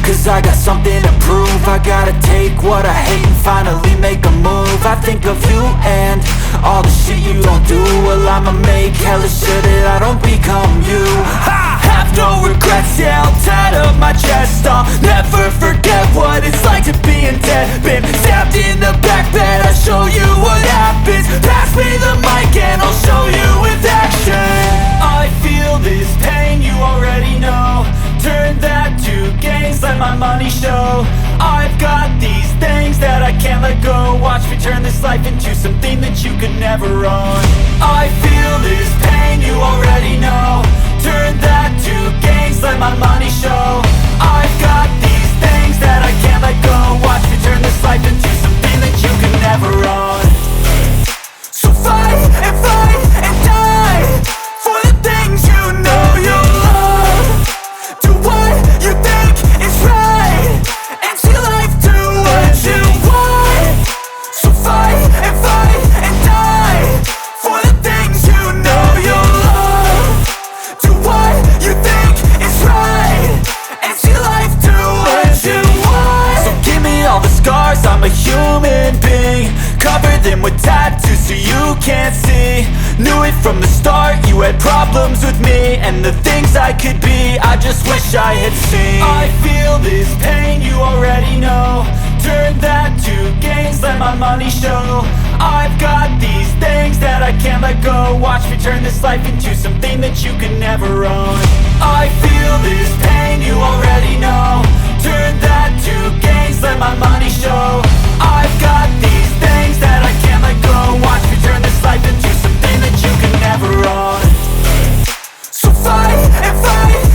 cause I got something to prove. I gotta take what I hate and finally make a move. I think of you and all the shit you don't do. Well, I'ma make hella sure that I don't become you. I have no regrets, yeah, I'll tattle my chest. I'll never forget what it's like to be in debt. Been stabbed in the back bed, I'll show you what happens. Pass me the mic and I'll show you with action. I feel this pain, you already know. Turn that to gains, let my money show. I've got these things that I can't let go. Watch me turn this life into something that you could never own. I feel this pain, you already know. Turn that to gains, let my money show. I've got these things that I can't let go. Watch me turn this life into something that you could never own. So fight and die for the things you know you love. Do what you think is right and see life do what you want. So fight and die for the things you know you love. Do what you think is right and see life do what you want. So give me all the scars, I'm a human being. Cover them with tattoos so you can't see. Knew it from the start, you had problems with me and the things I could be, I just wish I had seen. I feel this pain, you already know. Turn that to gains, let my money show. I've got these things that I can't let go. Watch me turn this life into something that you can never own. I feel this pain, you already know. Turn that to gains, let my money show. I've got these things that I can't let go. Watch me turn this life into something that you can never own. So fight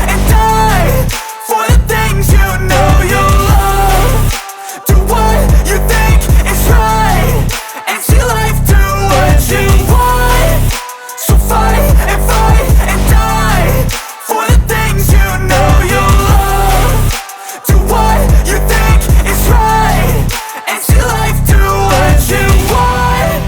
and die for the things you know you love. Do what you think is right and see life do what you want. So fight and die for the things you know you love. Do what you think is right and see life do what you want.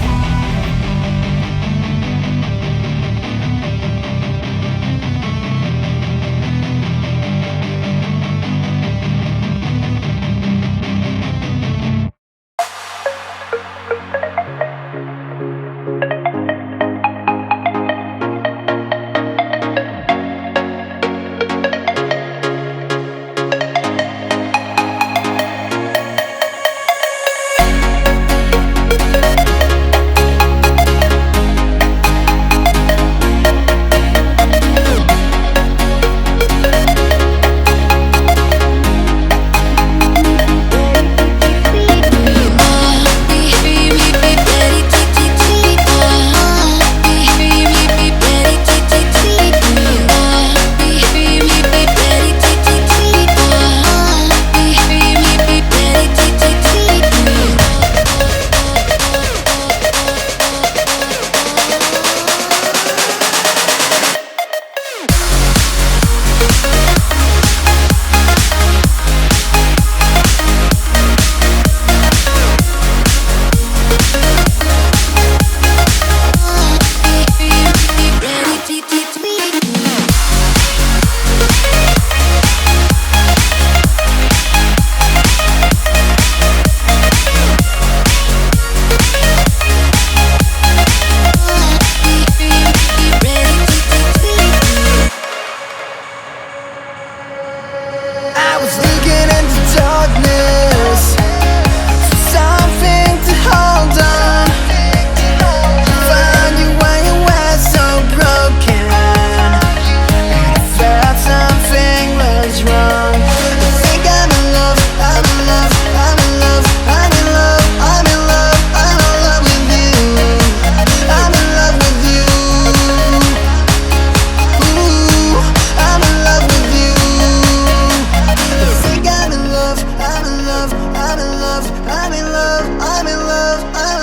I'm in love, I'm in love, I'm in love, I'm in love.